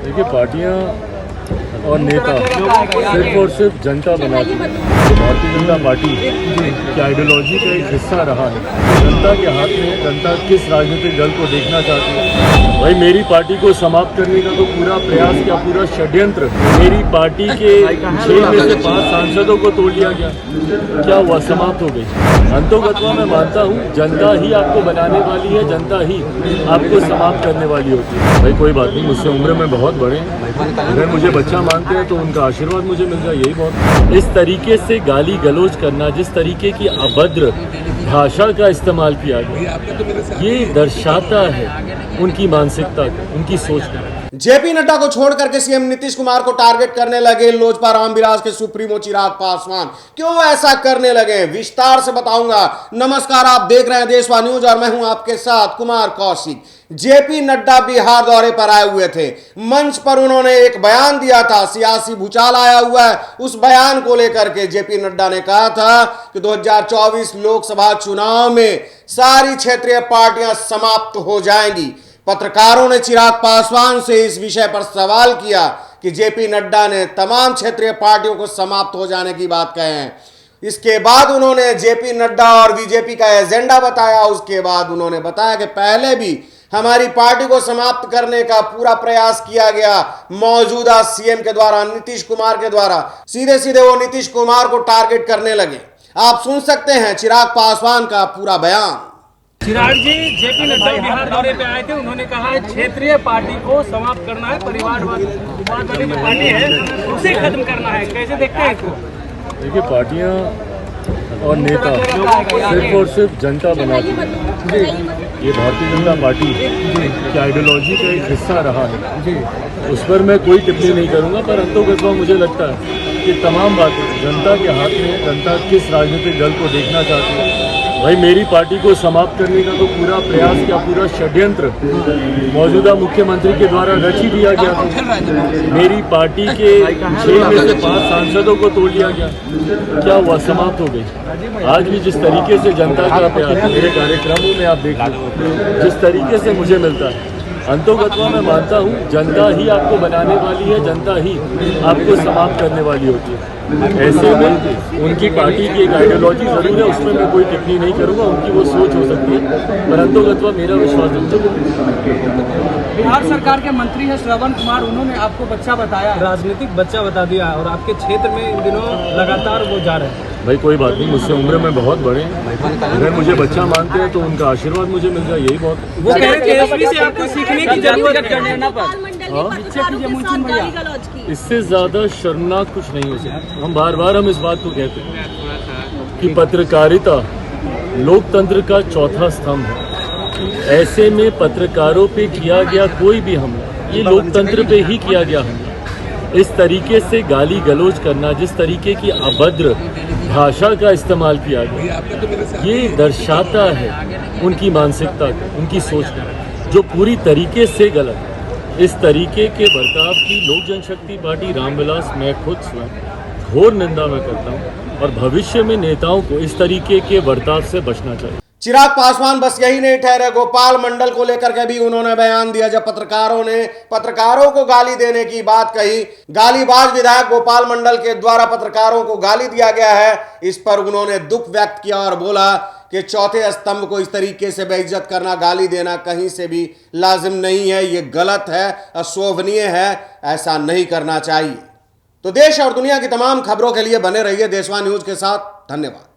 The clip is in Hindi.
देखिए, पार्टियां और नेता सिर्फ और सिर्फ जनता बनाती है। तो भारतीय जनता पार्टी की आइडियोलॉजी का एक हिस्सा रहा है। जनता के हाथ में जनता किस राजनीतिक दल को देखना चाहती है। भाई, मेरी पार्टी को समाप्त करने का तो पूरा प्रयास किया, पूरा षड्यंत्र। मेरी पार्टी के 6 में से 5 सांसदों को तोड़ लिया गया। क्या हुआ? समाप्त हो गई। अंतोगत्वा मैं मानता हूँ जनता ही आपको बनाने वाली है, जनता ही आपको समाप्त करने वाली होती है। भाई कोई बात नहीं, मुझसे उम्र में बहुत बड़े हैं। अगर मुझे बच्चा मानते हैं तो उनका आशीर्वाद मुझे मिल जाए, यही बहुत। इस तरीके से गाली गलौज करना, जिस तरीके की अभद्र भाषा का इस्तेमाल किया गया, ये दर्शाता है उनकी मानसिकता को, उनकी सोच को। जेपी नड्डा को छोड़ करके सीएम नीतीश कुमार को टारगेट करने लगे लोजपा रामविलास के सुप्रीमो चिराग पासवान। क्यों ऐसा करने लगे, विस्तार से बताऊंगा। नमस्कार, आप देख रहे हैं देशवा न्यूज और मैं हूं आपके साथ कुमार कौशिक। जेपी नड्डा बिहार दौरे पर आए हुए थे। मंच पर उन्होंने एक बयान दिया था, सियासी भूचाल आया हुआ है। उस बयान को लेकर के जेपी नड्डा ने कहा था कि 2024 लोकसभा चुनाव में सारी क्षेत्रीय पार्टियां समाप्त हो जाएंगी। पत्रकारों ने चिराग पासवान से इस विषय पर सवाल किया कि जेपी नड्डा ने तमाम क्षेत्रीय पार्टियों को समाप्त हो जाने की बात कहे हैं। इसके बाद उन्होंने जेपी नड्डा और बीजेपी का एजेंडा बताया। उसके बाद उन्होंने बताया कि पहले भी हमारी पार्टी को समाप्त करने का पूरा प्रयास किया गया मौजूदा सीएम के द्वारा, नीतीश कुमार के द्वारा। सीधे सीधे वो नीतीश कुमार को टारगेट करने लगे। आप सुन सकते हैं चिराग पासवान का पूरा बयान। चिराग जी, जेपी नड्डा बिहार दौरे पे आए थे। उन्होंने कहा है क्षेत्रीय पार्टी को समाप्त करना है, परिवारवादी जो पार्टी है उसे खत्म करना है। कैसे देखते हैं इसको? देखिए, पार्टियां और नेता सिर्फ और सिर्फ जनता बनाती है। ये भारतीय जनता पार्टी की आइडियोलॉजी का एक हिस्सा रहा है। उस पर मैं कोई टिप्पणी नहीं करूंगा, पर अंतोगत्वा मुझे लगता है कि तमाम बातें जनता के हाथ में, जनता किस राजनीतिक दल को देखना चाहती है। भाई, मेरी पार्टी को समाप्त करने का तो पूरा प्रयास किया, पूरा षड्यंत्र मौजूदा मुख्यमंत्री के द्वारा रच ही दिया गया था। मेरी पार्टी के 6 में से 5 सांसदों को तोड़ लिया गया। क्या हुआ? समाप्त हो गई। आज भी जिस तरीके से जनता का प्यार मेरे कार्यक्रमों में आप देख लीजिए, जिस तरीके से मुझे मिलता है, अंतोगत्वा मैं मानता हूँ जनता ही आपको बनाने वाली है, जनता ही आपको समाप्त करने वाली होती है। ऐसे में उनकी पार्टी की एक आइडियोलॉजी जरूर है, उसमें मैं कोई टिप्पणी नहीं करूँगा। उनकी वो सोच हो सकती है, पर अंतोगत्वा मेरा विश्वास बिहार सरकार के मंत्री है श्रवण कुमार, उन्होंने आपको बच्चा बताया, राजनीतिक बच्चा बता दिया और आपके क्षेत्र में इन दिनों लगातार वो जा रहे हैं। भाई कोई बात नहीं, मुझसे उम्र में बहुत बड़े हैं। अगर मुझे बच्चा मानते हैं तो उनका आशीर्वाद मुझे मिल जाए, यही बहुत। वो कह रहे हैं से आपको सीखने की जरूरत है। इससे ज्यादा शर्मनाक कुछ नहीं हो सकता। हम बार बार इस बात को कहते हैं कि पत्रकारिता लोकतंत्र का चौथा स्तंभ है। ऐसे में पत्रकारों पे किया गया कोई भी हमला, ये लोकतंत्र पे ही किया गया हमला। इस तरीके से गाली गलौज करना, जिस तरीके की अभद्र भाषा का इस्तेमाल किया गया, ये दर्शाता है उनकी मानसिकता को, उनकी सोच को, जो पूरी तरीके से गलत है। इस तरीके के बर्ताव की लोक जनशक्ति पार्टी रामविलास, मैं खुद स्वयं घोर निंदा में करता हूँ और भविष्य में नेताओं को इस तरीके के बर्ताव से बचना चाहिए। चिराग पासवान बस यही नहीं ठहरे, गोपाल मंडल को लेकर के भी उन्होंने बयान दिया। जब पत्रकारों को गाली देने की बात कही, गालीबाज विधायक गोपाल मंडल के द्वारा पत्रकारों को गाली दिया गया है, इस पर उन्होंने दुख व्यक्त किया और बोला कि चौथे स्तंभ को इस तरीके से बेइज्जत करना, गाली देना कहीं से भी लाजिम नहीं है, ये गलत है, अशोभनीय है, ऐसा नहीं करना चाहिए। तो देश और दुनिया की तमाम खबरों के लिए बने रहिए देशवा न्यूज के साथ। धन्यवाद।